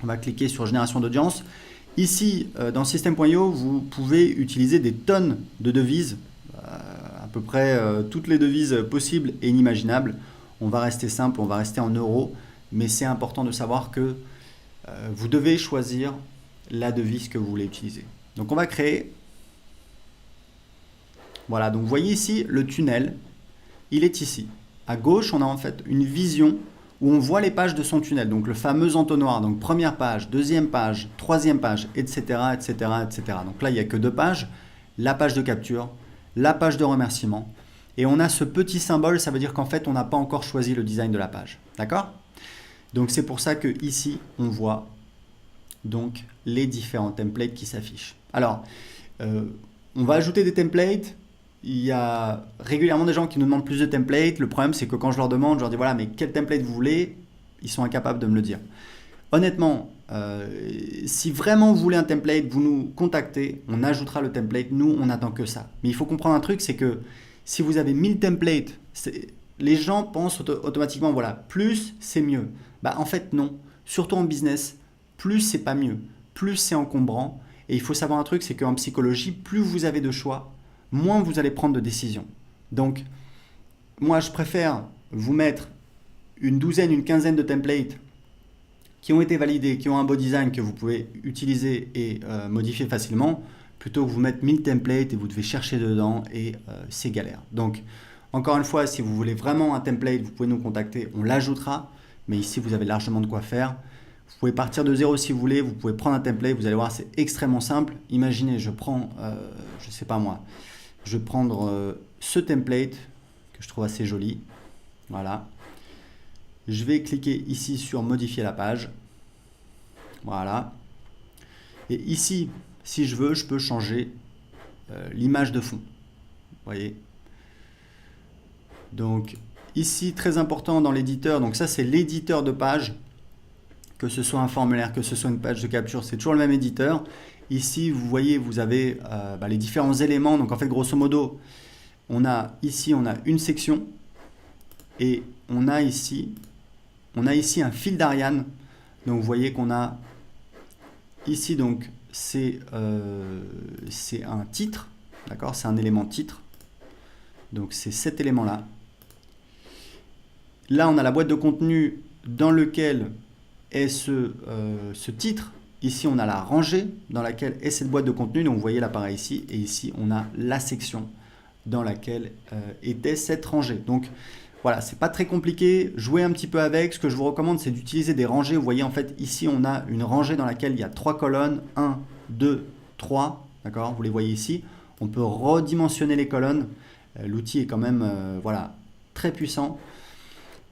On va cliquer sur génération d'audience. Ici, dans System.io, vous pouvez utiliser des tonnes de devises, à peu près toutes les devises possibles et inimaginables. On va rester simple, on va rester en euros, mais c'est important de savoir que vous devez choisir la devise que vous voulez utiliser. Donc on va créer. Voilà, donc vous voyez ici le tunnel, il est ici. À gauche, on a en fait une vision où on voit les pages de son tunnel, donc le fameux entonnoir, donc première page, deuxième page, troisième page, etc., etc., etc. Donc là, il n'y a que 2 pages, la page de capture, la page de remerciement, et on a ce petit symbole, ça veut dire qu'en fait, on n'a pas encore choisi le design de la page, d'accord? Donc c'est pour ça que ici, on voit donc les différents templates qui s'affichent. Alors, on va ajouter des templates. Il y a régulièrement des gens qui nous demandent plus de templates. Le problème, c'est que quand je leur demande, je leur dis voilà, mais quel template vous voulez? Ils sont incapables de me le dire. Honnêtement, si vraiment vous voulez un template, vous nous contactez, on ajoutera le template. Nous, on n'attend que ça. Mais il faut comprendre un truc, c'est que si vous avez 1000 templates, les gens pensent automatiquement voilà, plus c'est mieux. Bah en fait non. Surtout en business, plus c'est pas mieux. Plus c'est encombrant. Et il faut savoir un truc, c'est qu'en psychologie, plus vous avez de choix, moins vous allez prendre de décisions. Donc, moi, je préfère vous mettre une douzaine, une quinzaine de templates qui ont été validés, qui ont un beau design que vous pouvez utiliser et modifier facilement, plutôt que vous mettre 1000 templates et vous devez chercher dedans et c'est galère. Donc, encore une fois, si vous voulez vraiment un template, vous pouvez nous contacter, on l'ajoutera, mais ici, vous avez largement de quoi faire. Vous pouvez partir de zéro si vous voulez, vous pouvez prendre un template, vous allez voir, c'est extrêmement simple. Imaginez, je prends, je sais pas moi, je vais prendre ce template que je trouve assez joli. Voilà. Je vais cliquer ici sur modifier la page. Voilà. Et ici, si je veux, je peux changer l'image de fond. Vous voyez. Donc ici, très important dans l'éditeur. Donc ça, c'est l'éditeur de page. Que ce soit un formulaire, que ce soit une page de capture, c'est toujours le même éditeur. Ici, vous voyez, vous avez les différents éléments. Donc, en fait, grosso modo, on a une section et on a ici un fil d'Ariane. Donc, vous voyez qu'on a ici, donc, c'est un titre, d'accord? C'est un élément titre. Donc, c'est cet élément-là. Là, on a la boîte de contenu dans lequel est ce titre. Ici, on a la rangée dans laquelle est cette boîte de contenu. Donc, vous voyez l'appareil ici. Et ici, on a la section dans laquelle était cette rangée. Donc, voilà, c'est pas très compliqué. Jouez un petit peu avec. Ce que je vous recommande, c'est d'utiliser des rangées. Vous voyez, en fait, ici, on a une rangée dans laquelle il y a 3 colonnes. 1, 2, 3. D'accord? Vous les voyez ici. On peut redimensionner les colonnes. L'outil est quand même voilà, très puissant.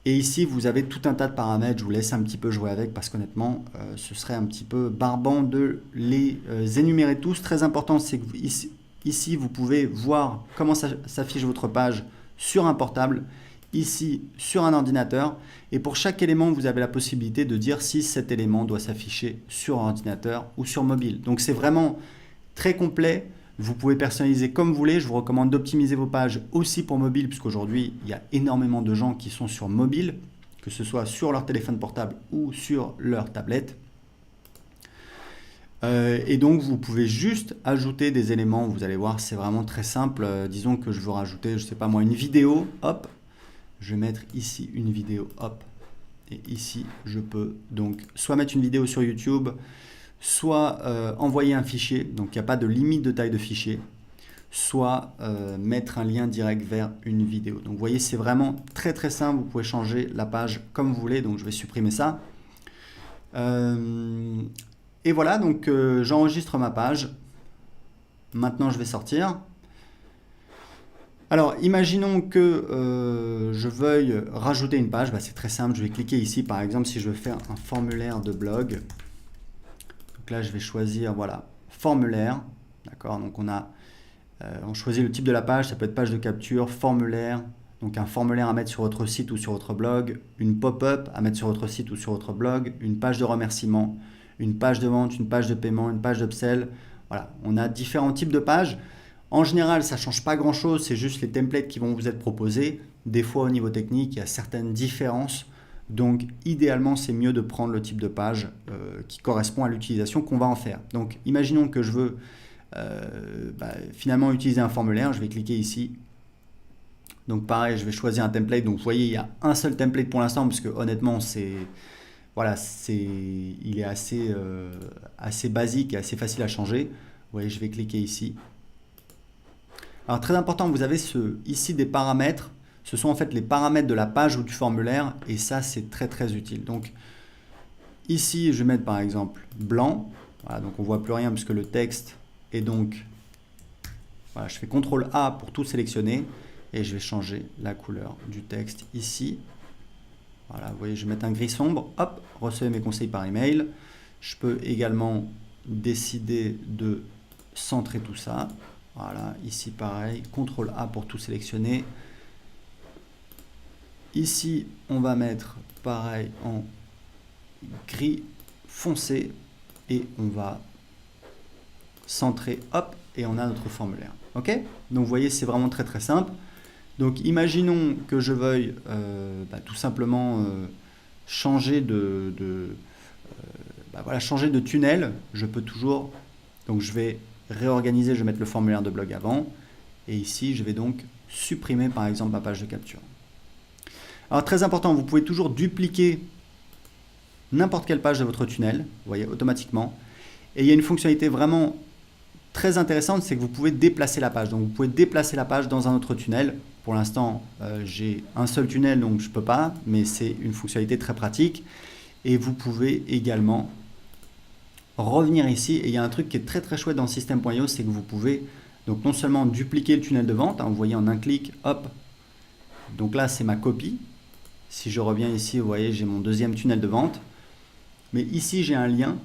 Et ici, vous avez tout un tas de paramètres. Je vous laisse un petit peu jouer avec parce qu'honnêtement, ce serait un petit peu barbant de les énumérer tous. Très important, c'est que ici, vous pouvez voir comment s'affiche votre page sur un portable, ici sur un ordinateur. Et pour chaque élément, vous avez la possibilité de dire si cet élément doit s'afficher sur un ordinateur ou sur mobile. Donc, c'est vraiment très complet. Vous pouvez personnaliser comme vous voulez. Je vous recommande d'optimiser vos pages aussi pour mobile, puisqu'aujourd'hui, il y a énormément de gens qui sont sur mobile, que ce soit sur leur téléphone portable ou sur leur tablette. Et donc, vous pouvez juste ajouter des éléments. Vous allez voir, c'est vraiment très simple. Disons que je veux rajouter, je ne sais pas moi, une vidéo. Hop, je vais mettre ici une vidéo. Hop, et ici, je peux donc soit mettre une vidéo sur YouTube, soit envoyer un fichier, donc il n'y a pas de limite de taille de fichier, soit mettre un lien direct vers une vidéo. Donc vous voyez, c'est vraiment très très simple, vous pouvez changer la page comme vous voulez, donc je vais supprimer ça. Et voilà, donc j'enregistre ma page. Maintenant, je vais sortir. Alors, imaginons que je veuille rajouter une page, c'est très simple, je vais cliquer ici, par exemple, si je veux faire un formulaire de blog. Là, je vais choisir, voilà, formulaire, d'accord, donc on choisit le type de la page, ça peut être page de capture, formulaire, donc un formulaire à mettre sur votre site ou sur votre blog, une pop-up à mettre sur votre site ou sur votre blog, une page de remerciement, une page de vente, une page de paiement, une page d'upsell, voilà, on a différents types de pages. En général, ça ne change pas grand-chose, c'est juste les templates qui vont vous être proposés. Des fois, au niveau technique, il y a certaines différences. Donc, idéalement, c'est mieux de prendre le type de page qui correspond à l'utilisation qu'on va en faire. Donc, imaginons que je veux finalement utiliser un formulaire. Je vais cliquer ici. Donc, pareil, je vais choisir un template. Donc, vous voyez, il y a un seul template pour l'instant parce que honnêtement, il est assez basique et assez facile à changer. Vous voyez, je vais cliquer ici. Alors, très important, vous avez ici des paramètres. Ce sont en fait les paramètres de la page ou du formulaire et ça c'est très très utile. Donc ici je vais mettre par exemple blanc, voilà, donc on voit plus rien puisque le texte est donc, voilà, je fais CTRL A pour tout sélectionner et je vais changer la couleur du texte ici. Voilà, vous voyez, je vais mettre un gris sombre, hop, recevez mes conseils par email. Je peux également décider de centrer tout ça. Voilà, ici pareil, CTRL A pour tout sélectionner. Ici, on va mettre pareil en gris foncé et on va centrer, hop, et on a notre formulaire. Ok? Donc vous voyez, c'est vraiment très très simple. Donc imaginons que je veuille tout simplement changer changer de tunnel. Je peux toujours, donc je vais réorganiser, je vais mettre le formulaire de blog avant et ici je vais donc supprimer par exemple ma page de capture. Alors très important, vous pouvez toujours dupliquer n'importe quelle page de votre tunnel, vous voyez, automatiquement. Et il y a une fonctionnalité vraiment très intéressante, c'est que vous pouvez déplacer la page. Donc vous pouvez déplacer la page dans un autre tunnel. Pour l'instant, j'ai un seul tunnel, donc je ne peux pas, mais c'est une fonctionnalité très pratique. Et vous pouvez également revenir ici. Et il y a un truc qui est très très chouette dans System.io, c'est que vous pouvez donc non seulement dupliquer le tunnel de vente, hein, vous voyez en un clic, hop, donc là c'est ma copie. Si je reviens ici, vous voyez, j'ai mon deuxième tunnel de vente. Mais ici, j'ai un lien.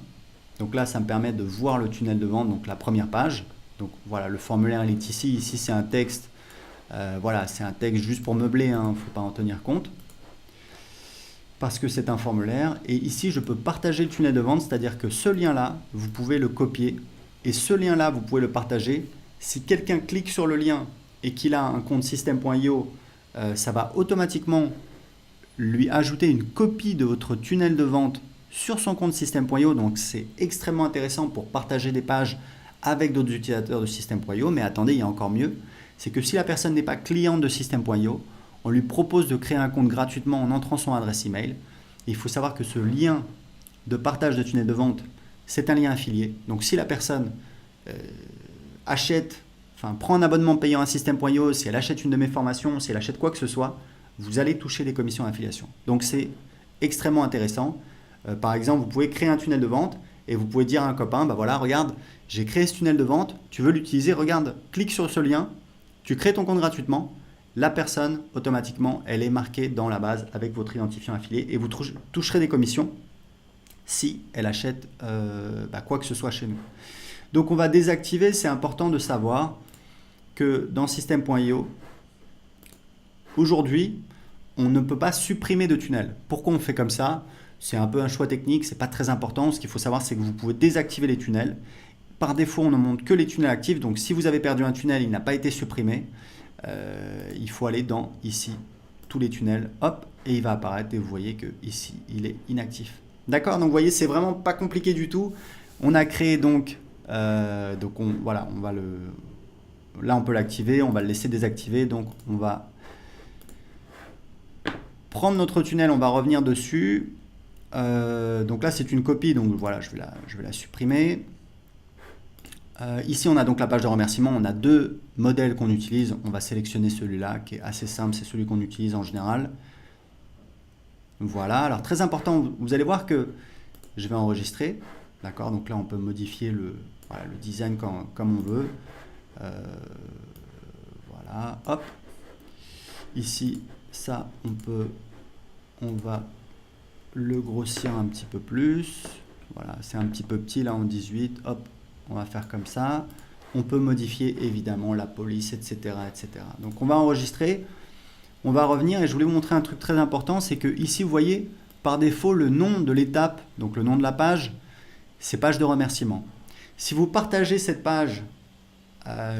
Donc là, ça me permet de voir le tunnel de vente, donc la première page. Donc voilà, le formulaire, il est ici. Ici, c'est un texte. Voilà, c'est un texte juste pour meubler, hein, il ne faut pas en tenir compte. Parce que c'est un formulaire. Et ici, je peux partager le tunnel de vente, c'est-à-dire que ce lien-là, vous pouvez le copier. Et ce lien-là, vous pouvez le partager. Si quelqu'un clique sur le lien et qu'il a un compte System.io, ça va automatiquement lui ajouter une copie de votre tunnel de vente sur son compte System.io. Donc c'est extrêmement intéressant pour partager des pages avec d'autres utilisateurs de System.io. Mais attendez, il y a encore mieux, c'est que si la personne n'est pas cliente de System.io, on lui propose de créer un compte gratuitement en entrant son adresse email. Et il faut savoir que ce lien de partage de tunnel de vente, c'est un lien affilié. Donc si la personne prend un abonnement payant à System.io, si elle achète une de mes formations, si elle achète quoi que ce soit, vous allez toucher les commissions d'affiliation. Donc c'est extrêmement intéressant. Par exemple, vous pouvez créer un tunnel de vente et vous pouvez dire à un copain, voilà, regarde, j'ai créé ce tunnel de vente, tu veux l'utiliser, regarde, clique sur ce lien, tu crées ton compte gratuitement, la personne, automatiquement, elle est marquée dans la base avec votre identifiant affilié et vous toucherez des commissions si elle achète quoi que ce soit chez nous. Donc on va désactiver, c'est important de savoir que dans System.io, aujourd'hui, on ne peut pas supprimer de tunnel. Pourquoi on fait comme ça? C'est un peu un choix technique, c'est pas très important. Ce qu'il faut savoir, c'est que vous pouvez désactiver les tunnels. Par défaut, on ne montre que les tunnels actifs. Donc si vous avez perdu un tunnel, il n'a pas été supprimé, il faut aller dans ici, tous les tunnels, hop, et il va apparaître et vous voyez que ici, il est inactif. D'accord? Donc vous voyez, c'est vraiment pas compliqué du tout. On a créé donc, là on peut l'activer, on va le laisser désactiver. Donc on va prendre notre tunnel, on va revenir dessus. Donc là c'est une copie, donc voilà, je vais la supprimer. Ici on a donc la page de remerciement, on a deux modèles qu'on utilise, on va sélectionner celui-là qui est assez simple, c'est celui qu'on utilise en général. Voilà, alors très important, vous allez voir que je vais enregistrer, d'accord, donc là on peut modifier le design comme on veut. Voilà, hop, ici ça on va le grossir un petit peu plus, voilà, c'est un petit peu petit là en 18, hop, on va faire comme ça. On peut modifier évidemment la police, etc., etc. Donc on va enregistrer, on va revenir et je voulais vous montrer un truc très important, c'est que ici vous voyez par défaut le nom de l'étape, donc le nom de la page, c'est page de remerciement. Si vous partagez cette page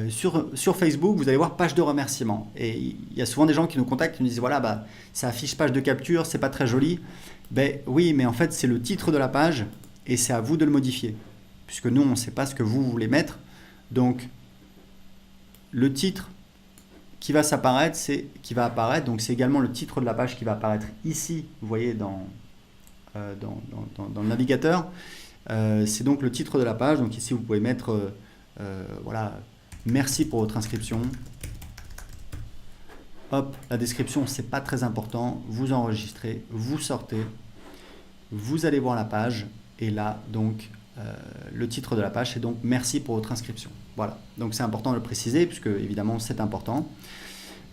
sur Facebook, vous allez voir page de remerciement. Et il y a souvent des gens qui nous contactent, qui nous disent voilà, bah, ça affiche page de capture, c'est pas très joli. Ben oui, mais en fait, c'est le titre de la page et c'est à vous de le modifier. Puisque nous, on ne sait pas ce que vous voulez mettre. Donc, le titre qui va apparaître, donc c'est également le titre de la page qui va apparaître ici, vous voyez, dans le navigateur. C'est donc le titre de la page. Donc ici, vous pouvez mettre voilà, merci pour votre inscription. Hop, la description, c'est pas très important. Vous enregistrez, vous sortez, vous allez voir la page et là, donc, le titre de la page, c'est donc merci pour votre inscription. Voilà, donc c'est important de le préciser puisque évidemment c'est important.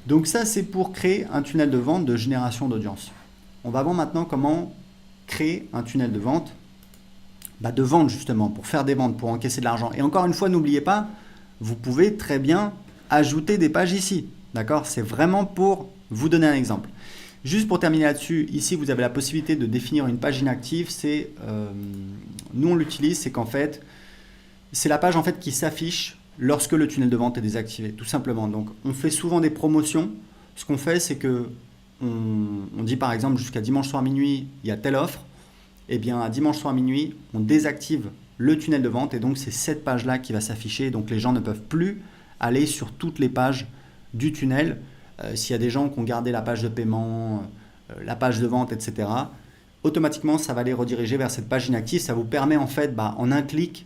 Donc ça, c'est pour créer un tunnel de vente de génération d'audience. On va voir maintenant comment créer un tunnel de vente. De vente justement, pour faire des ventes, pour encaisser de l'argent. Et encore une fois, n'oubliez pas, vous pouvez très bien ajouter des pages ici. D'accord? C'est vraiment pour vous donner un exemple. Juste pour terminer là-dessus, ici vous avez la possibilité de définir une page inactive. Nous on l'utilise, c'est qu'en fait, c'est la page en fait qui s'affiche lorsque le tunnel de vente est désactivé, tout simplement. Donc on fait souvent des promotions. Ce qu'on fait, c'est que on dit par exemple jusqu'à dimanche soir minuit, il y a telle offre. Et bien à dimanche soir minuit, on désactive le tunnel de vente et donc c'est cette page-là qui va s'afficher. Donc les gens ne peuvent plus aller sur toutes les pages du tunnel. S'il y a des gens qui ont gardé la page de paiement, la page de vente, etc., automatiquement, ça va les rediriger vers cette page inactive. Ça vous permet en fait, en un clic,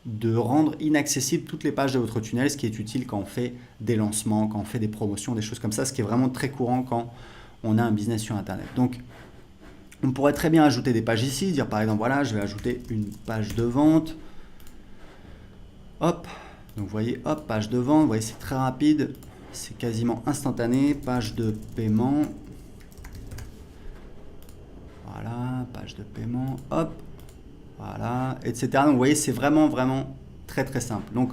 de rendre inaccessibles toutes les pages de votre tunnel, ce qui est utile quand on fait des lancements, quand on fait des promotions, des choses comme ça, ce qui est vraiment très courant quand on a un business sur Internet. Donc, on pourrait très bien ajouter des pages ici, dire par exemple, voilà, je vais ajouter une page de vente. Hop, donc vous voyez, hop, page de vente, vous voyez, c'est très rapide. C'est quasiment instantané. Page de paiement. Voilà, page de paiement. Hop. Voilà, etc. Donc vous voyez, c'est vraiment très très simple. Donc